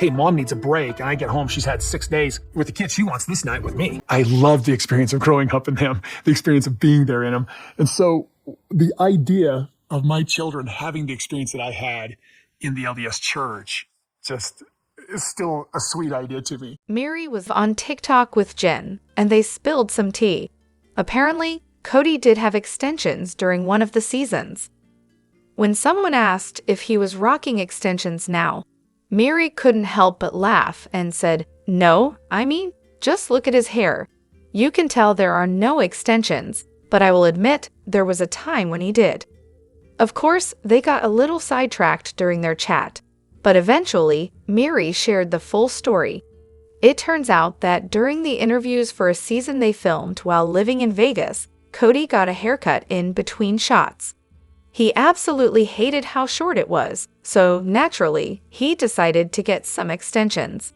hey, mom needs a break, and I get home, she's had 6 days with the kids. She wants this night with me. I love the experience of growing up in them, the experience of being there in them. And so the idea of my children having the experience that I had in the LDS church just is still a sweet idea to me. Meri was on TikTok with Jen, and they spilled some tea. Apparently, Kody did have extensions during one of the seasons. When someone asked if he was rocking extensions now, Meri couldn't help but laugh and said, "No, I mean, just look at his hair. You can tell there are no extensions, but I will admit there was a time when he did." Of course, they got a little sidetracked during their chat, but eventually, Meri shared the full story. It turns out that during the interviews for a season they filmed while living in Vegas, Kody got a haircut in between shots. He absolutely hated how short it was, so naturally, he decided to get some extensions.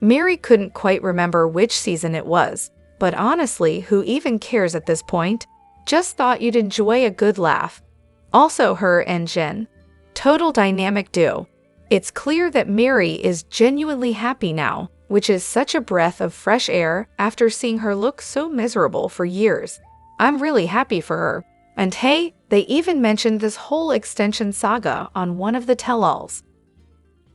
Meri couldn't quite remember which season it was, but honestly, who even cares at this point? Just thought you'd enjoy a good laugh. Also her and Jen. Total dynamic duo. It's clear that Meri is genuinely happy now, which is such a breath of fresh air after seeing her look so miserable for years. I'm really happy for her. And hey, they even mentioned this whole extension saga on one of the tell-alls.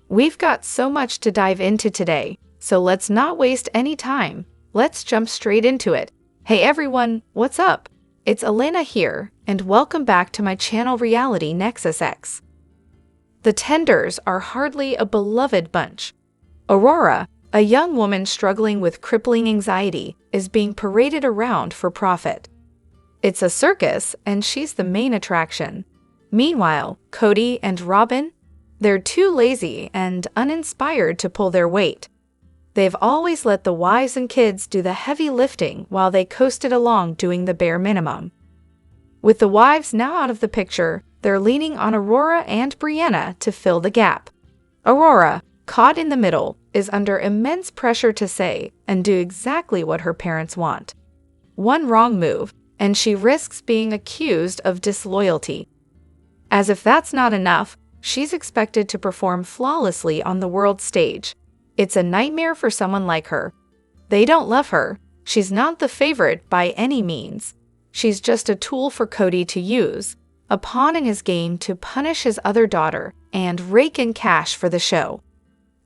We've got so much to dive into today, so let's not waste any time. Let's jump straight into it. Hey everyone, what's up? It's Elena here, and welcome back to my channel Reality Nexus X. The Tenders are hardly a beloved bunch. Aurora, a young woman struggling with crippling anxiety, is being paraded around for profit. It's a circus, and she's the main attraction. Meanwhile, Kody and Robyn, they're too lazy and uninspired to pull their weight. They've always let the wives and kids do the heavy lifting while they coasted along doing the bare minimum. With the wives now out of the picture, they're leaning on Aurora and Brianna to fill the gap. Aurora, caught in the middle, is under immense pressure to say and do exactly what her parents want. One wrong move, and she risks being accused of disloyalty. As if that's not enough, she's expected to perform flawlessly on the world stage. It's a nightmare for someone like her. They don't love her. She's not the favorite by any means. She's just a tool for Kody to use, a pawn in his game to punish his other daughter and rake in cash for the show.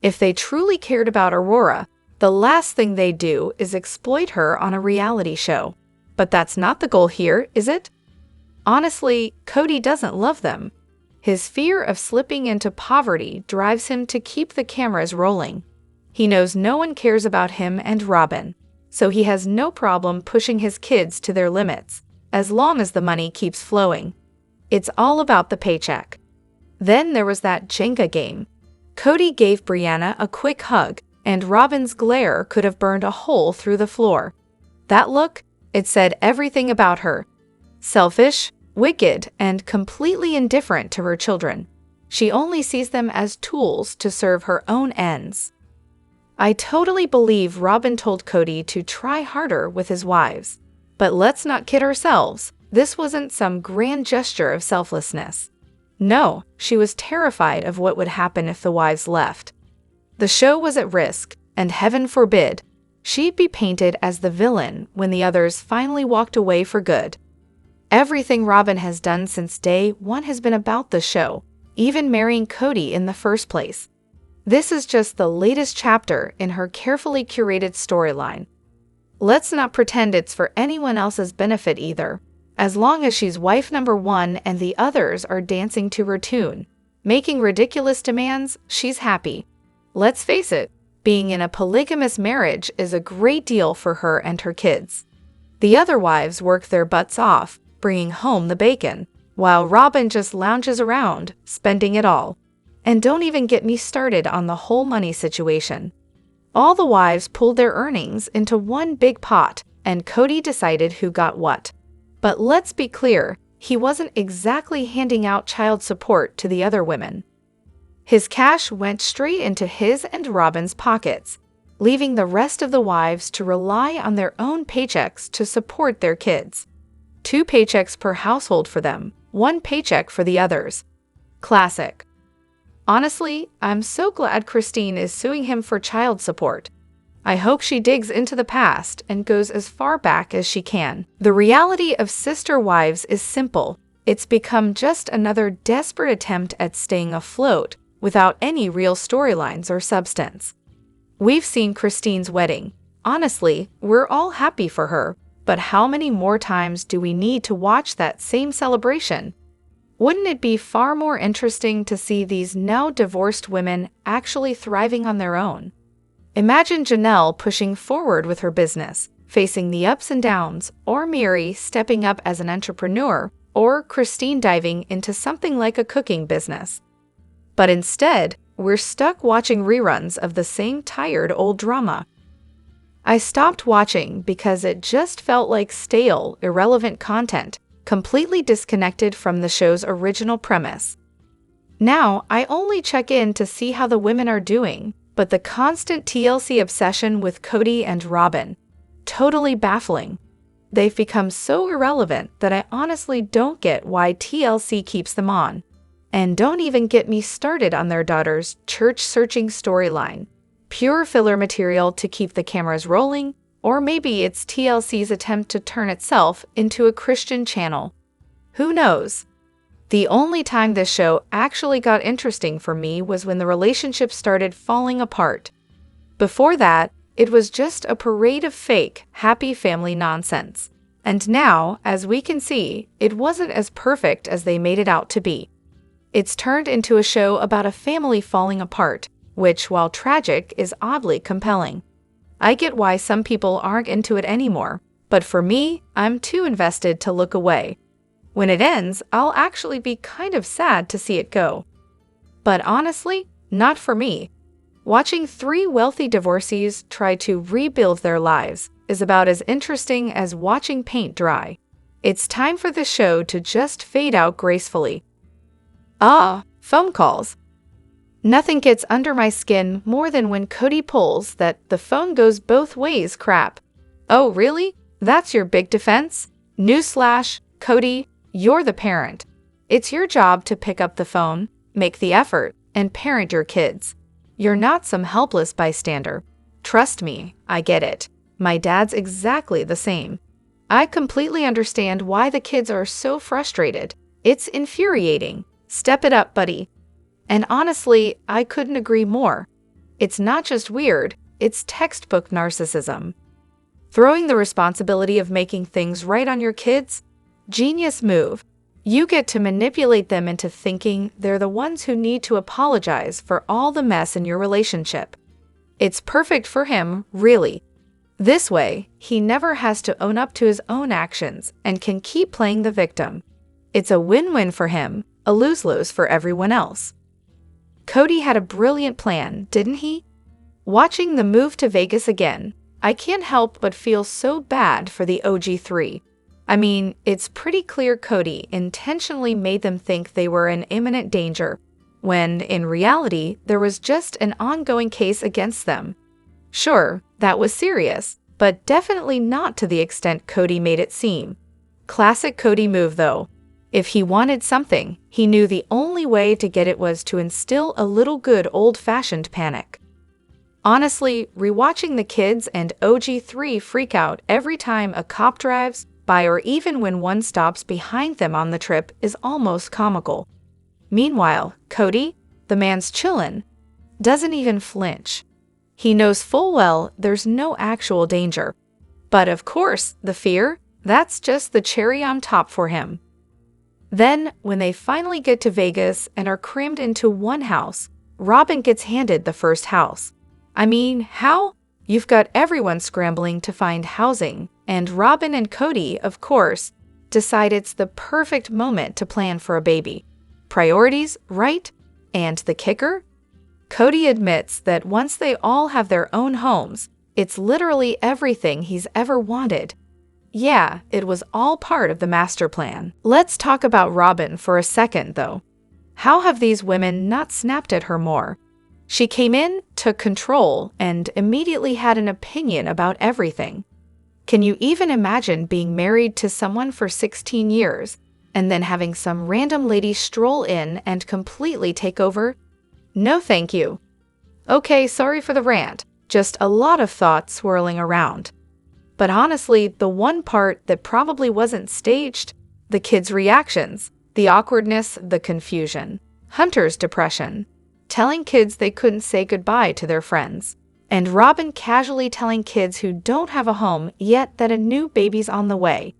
If they truly cared about Aurora, the last thing they'd do is exploit her on a reality show. But that's not the goal here, is it? Honestly, Kody doesn't love them. His fear of slipping into poverty drives him to keep the cameras rolling. He knows no one cares about him and Robyn, so he has no problem pushing his kids to their limits, as long as the money keeps flowing. It's all about the paycheck. Then there was that Jenga game. Kody gave Brianna a quick hug, and Robyn's glare could have burned a hole through the floor. That look, it said everything about her. Selfish, wicked, and completely indifferent to her children. She only sees them as tools to serve her own ends. I totally believe Robyn told Kody to try harder with his wives. But let's not kid ourselves, this wasn't some grand gesture of selflessness. No, she was terrified of what would happen if the wives left. The show was at risk, and heaven forbid, she'd be painted as the villain when the others finally walked away for good. Everything Robyn has done since day one has been about the show, even marrying Kody in the first place. This is just the latest chapter in her carefully curated storyline. Let's not pretend it's for anyone else's benefit either. As long as she's wife number one and the others are dancing to her tune, making ridiculous demands, she's happy. Let's face it, being in a polygamous marriage is a great deal for her and her kids. The other wives work their butts off, bringing home the bacon, while Robyn just lounges around, spending it all. And don't even get me started on the whole money situation. All the wives pulled their earnings into one big pot, and Kody decided who got what. But let's be clear, he wasn't exactly handing out child support to the other women. His cash went straight into his and Robyn's pockets, leaving the rest of the wives to rely on their own paychecks to support their kids. 2 paychecks per household for them, 1 paycheck for the others. Classic. Honestly, I'm so glad Christine is suing him for child support. I hope she digs into the past and goes as far back as she can. The reality of Sister Wives is simple. It's become just another desperate attempt at staying afloat without any real storylines or substance. We've seen Christine's wedding. Honestly, we're all happy for her, but how many more times do we need to watch that same celebration? Wouldn't it be far more interesting to see these now divorced women actually thriving on their own? Imagine Janelle pushing forward with her business, facing the ups and downs, or Meri stepping up as an entrepreneur, or Christine diving into something like a cooking business. But instead, we're stuck watching reruns of the same tired old drama. I stopped watching because it just felt like stale, irrelevant content, completely disconnected from the show's original premise. Now, I only check in to see how the women are doing, but the constant TLC obsession with Kody and Robyn, totally baffling. They've become so irrelevant that I honestly don't get why TLC keeps them on. And don't even get me started on their daughter's church-searching storyline. Pure filler material to keep the cameras rolling, or maybe it's TLC's attempt to turn itself into a Christian channel. Who knows? The only time this show actually got interesting for me was when the relationship started falling apart. Before that, it was just a parade of fake, happy family nonsense. And now, as we can see, it wasn't as perfect as they made it out to be. It's turned into a show about a family falling apart, which, while tragic, is oddly compelling. I get why some people aren't into it anymore, but for me, I'm too invested to look away. When it ends, I'll actually be kind of sad to see it go. But honestly, not for me. Watching three wealthy divorcees try to rebuild their lives is about as interesting as watching paint dry. It's time for the show to just fade out gracefully. Phone calls. Nothing gets under my skin more than when Kody pulls that the phone goes both ways crap. Oh, really? That's your big defense? Newsflash, Kody, you're the parent. It's your job to pick up the phone, make the effort, and parent your kids. You're not some helpless bystander. Trust me, I get it. My dad's exactly the same. I completely understand why the kids are so frustrated. It's infuriating. Step it up, buddy. And honestly, I couldn't agree more. It's not just weird, it's textbook narcissism. Throwing the responsibility of making things right on your kids? Genius move. You get to manipulate them into thinking they're the ones who need to apologize for all the mess in your relationship. It's perfect for him, really. This way, he never has to own up to his own actions and can keep playing the victim. It's a win-win for him, a lose-lose for everyone else. Kody had a brilliant plan, didn't he? Watching the move to Vegas again, I can't help but feel so bad for the OG3. I mean, it's pretty clear Kody intentionally made them think they were in imminent danger, when, in reality, there was just an ongoing case against them. Sure, that was serious, but definitely not to the extent Kody made it seem. Classic Kody move, though. If he wanted something, he knew the only way to get it was to instill a little good old-fashioned panic. Honestly, rewatching the kids and OG3 freak out every time a cop drives by or even when one stops behind them on the trip is almost comical. Meanwhile, Kody, the man's chillin', doesn't even flinch. He knows full well there's no actual danger. But of course, the fear, that's just the cherry on top for him. Then, when they finally get to Vegas and are crammed into one house, Robyn gets handed the first house. I mean, how? You've got everyone scrambling to find housing, and Robyn and Kody, of course, decide it's the perfect moment to plan for a baby. Priorities, right? And the kicker? Kody admits that once they all have their own homes, it's literally everything he's ever wanted. Yeah, it was all part of the master plan. Let's talk about Robyn for a second, though. How have these women not snapped at her more? She came in, took control, and immediately had an opinion about everything. Can you even imagine being married to someone for 16 years and then having some random lady stroll in and completely take over? No thank you. Okay, sorry for the rant. Just a lot of thoughts swirling around. But honestly, the one part that probably wasn't staged, the kids' reactions, the awkwardness, the confusion, Hunter's depression, telling kids they couldn't say goodbye to their friends, and Robyn casually telling kids who don't have a home yet that a new baby's on the way.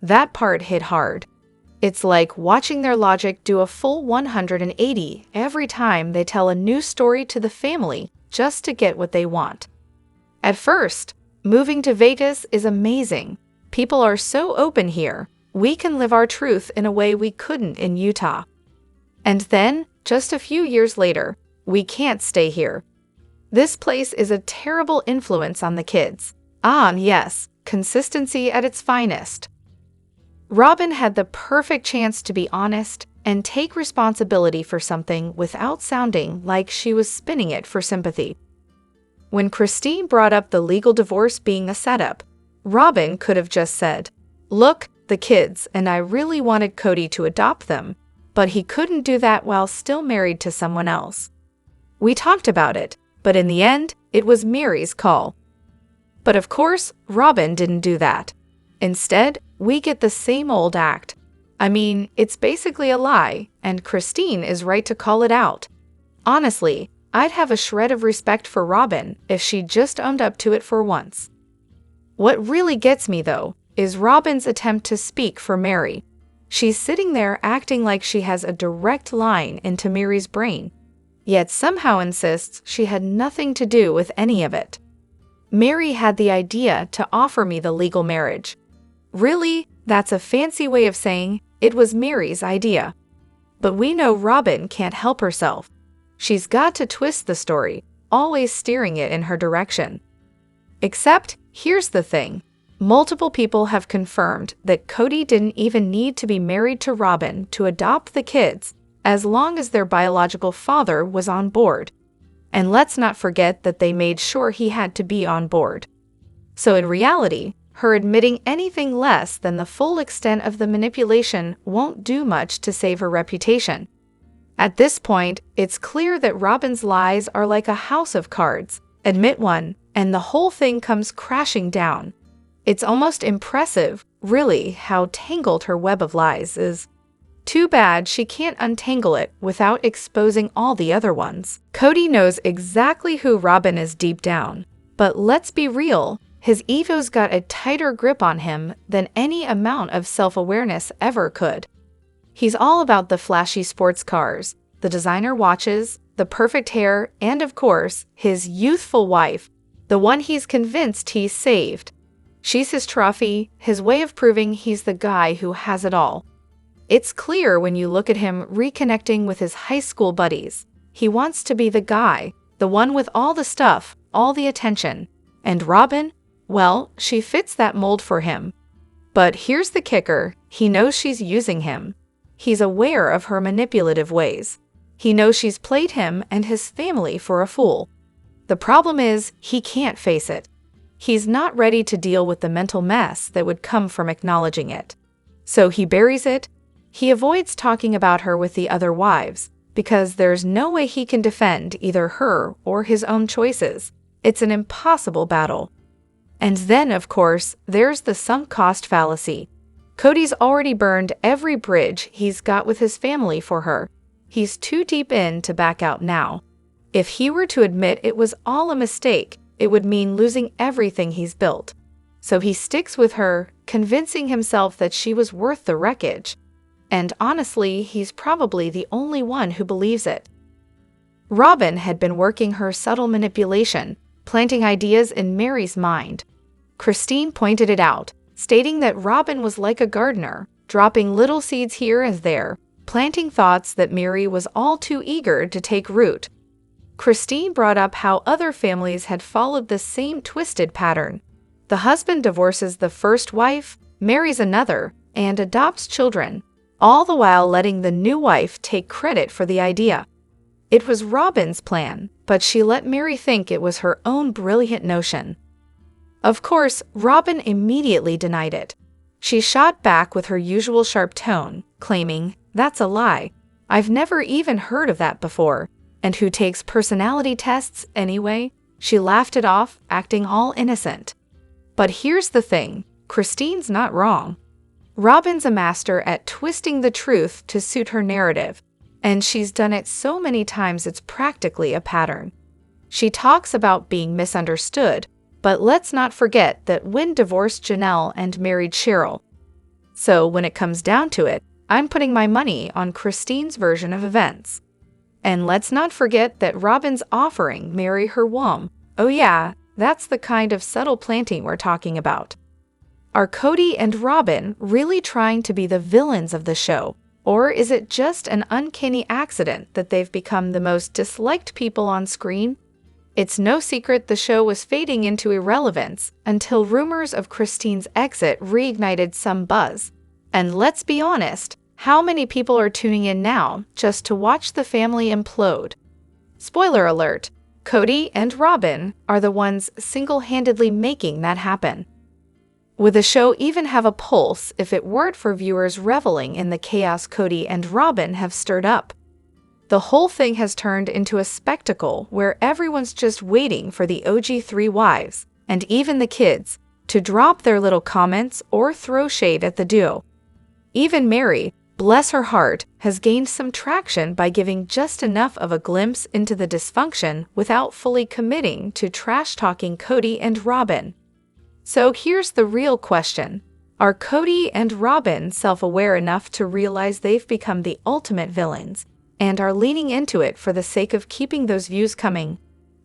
That part hit hard. It's like watching their logic do a full 180 every time they tell a new story to the family just to get what they want. At first, moving to Vegas is amazing. People are so open here. We can live our truth in a way we couldn't in Utah. And then, just a few years later, we can't stay here. This place is a terrible influence on the kids. Yes, consistency at its finest. Robyn had the perfect chance to be honest and take responsibility for something without sounding like she was spinning it for sympathy. When Christine brought up the legal divorce being a setup, Robyn could have just said, "Look, the kids, and I really wanted Kody to adopt them, but he couldn't do that while still married to someone else. We talked about it, but in the end, it was Meri's call." But of course, Robyn didn't do that. Instead, we get the same old act. I mean, it's basically a lie, and Christine is right to call it out. Honestly, I'd have a shred of respect for Robyn if she just owned up to it for once. What really gets me, though, is Robyn's attempt to speak for Meri. She's sitting there acting like she has a direct line into Meri's brain, yet somehow insists she had nothing to do with any of it. Meri had the idea to offer me the legal marriage. Really, that's a fancy way of saying it was Meri's idea. But we know Robyn can't help herself. She's got to twist the story, always steering it in her direction. Except, here's the thing. Multiple people have confirmed that Kody didn't even need to be married to Robyn to adopt the kids, as long as their biological father was on board. And let's not forget that they made sure he had to be on board. So in reality, her admitting anything less than the full extent of the manipulation won't do much to save her reputation. At this point, it's clear that Robyn's lies are like a house of cards. Admit one, and the whole thing comes crashing down. It's almost impressive, really, how tangled her web of lies is. Too bad she can't untangle it without exposing all the other ones. Kody knows exactly who Robyn is deep down. But let's be real, his ego's got a tighter grip on him than any amount of self-awareness ever could. He's all about the flashy sports cars, the designer watches, the perfect hair, and of course, his youthful wife, the one he's convinced he's saved. She's his trophy, his way of proving he's the guy who has it all. It's clear when you look at him reconnecting with his high school buddies. He wants to be the guy, the one with all the stuff, all the attention. And Robyn? Well, she fits that mold for him. But here's the kicker, he knows she's using him. He's aware of her manipulative ways. He knows she's played him and his family for a fool. The problem is, he can't face it. He's not ready to deal with the mental mess that would come from acknowledging it. So he buries it. He avoids talking about her with the other wives, because there's no way he can defend either her or his own choices. It's an impossible battle. And then, of course, there's the sunk cost fallacy. Kody's already burned every bridge he's got with his family for her. He's too deep in to back out now. If he were to admit it was all a mistake, it would mean losing everything he's built. So he sticks with her, convincing himself that she was worth the wreckage. And honestly, he's probably the only one who believes it. Robyn had been working her subtle manipulation, planting ideas in Meri's mind. Christine pointed it out, stating that Robyn was like a gardener, dropping little seeds here and there, planting thoughts that Meri was all too eager to take root. Christine brought up how other families had followed the same twisted pattern. The husband divorces the first wife, marries another, and adopts children, all the while letting the new wife take credit for the idea. It was Robyn's plan, but she let Meri think it was her own brilliant notion. Of course, Robyn immediately denied it. She shot back with her usual sharp tone, claiming, "That's a lie. I've never even heard of that before. and who takes personality tests anyway. She laughed it off, acting all innocent. But here's the thing, Christine's not wrong. Robyn's a master at twisting the truth to suit her narrative, and she's done it so many times it's practically a pattern. She talks about being misunderstood, but let's not forget that Wynn divorced Janelle and married Cheryl. So when it comes down to it, I'm putting my money on Christine's version of events. And let's not forget that Robyn's offering Meri her womb. Oh yeah, that's the kind of subtle planting we're talking about. Are Kody and Robyn really trying to be the villains of the show? Or is it just an uncanny accident that they've become the most disliked people on screen? It's no secret the show was fading into irrelevance until rumors of Christine's exit reignited some buzz. And let's be honest, how many people are tuning in now just to watch the family implode? Spoiler alert, Kody and Robyn are the ones single-handedly making that happen. Would the show even have a pulse if it weren't for viewers reveling in the chaos Kody and Robyn have stirred up? The whole thing has turned into a spectacle where everyone's just waiting for the OG 3 wives, and even the kids, to drop their little comments or throw shade at the duo. Even Meri, bless her heart, has gained some traction by giving just enough of a glimpse into the dysfunction without fully committing to trash-talking Kody and Robyn. So here's the real question. Are Kody and Robyn self-aware enough to realize they've become the ultimate villains and are leaning into it for the sake of keeping those views coming?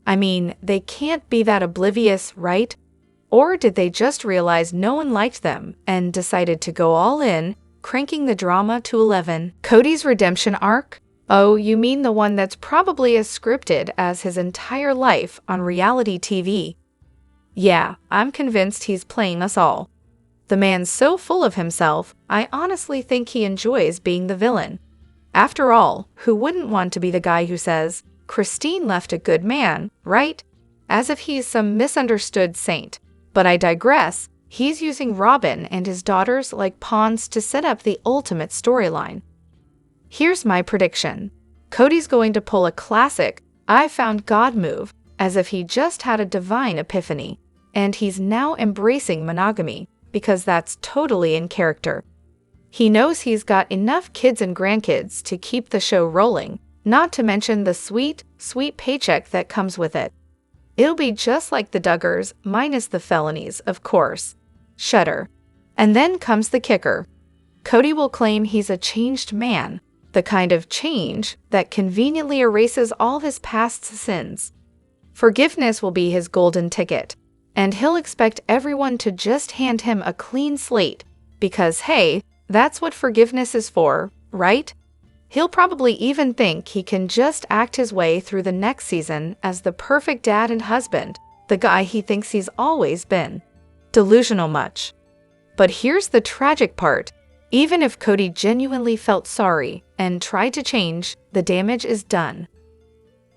I mean, they can't be that oblivious, right? Or did they just realize no one liked them and decided to go all in, cranking the drama to 11? Kody's redemption arc? Oh, you mean the one that's probably as scripted as his entire life on reality TV? Yeah, I'm convinced he's playing us all. The man's so full of himself, I honestly think he enjoys being the villain. After all, who wouldn't want to be the guy who says, Christine left a good man, right? As if he's some misunderstood saint. But I digress, he's using Robyn and his daughters like pawns to set up the ultimate storyline. Here's my prediction. Kody's going to pull a classic, I found God move, as if he just had a divine epiphany, and he's now embracing monogamy, because that's totally in character. He knows he's got enough kids and grandkids to keep the show rolling, not to mention the sweet, sweet paycheck that comes with it. It'll be just like the Duggars, minus the felonies, of course. Shudder. And then comes the kicker. Kody will claim he's a changed man, the kind of change that conveniently erases all his past sins. Forgiveness will be his golden ticket, and he'll expect everyone to just hand him a clean slate, because hey, that's what forgiveness is for, right? He'll probably even think he can just act his way through the next season as the perfect dad and husband, the guy he thinks he's always been. Delusional much. But here's the tragic part. Even if Kody genuinely felt sorry and tried to change, the damage is done.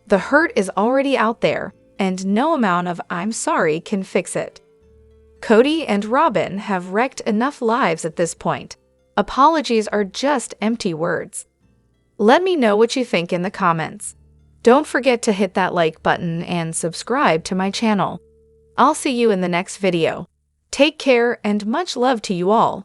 The hurt is already out there, and no amount of I'm sorry can fix it. Kody and Robyn have wrecked enough lives at this point. Apologies are just empty words. Let me know what you think in the comments. Don't forget to hit that like button and subscribe to my channel. I'll see you in the next video. Take care and much love to you all.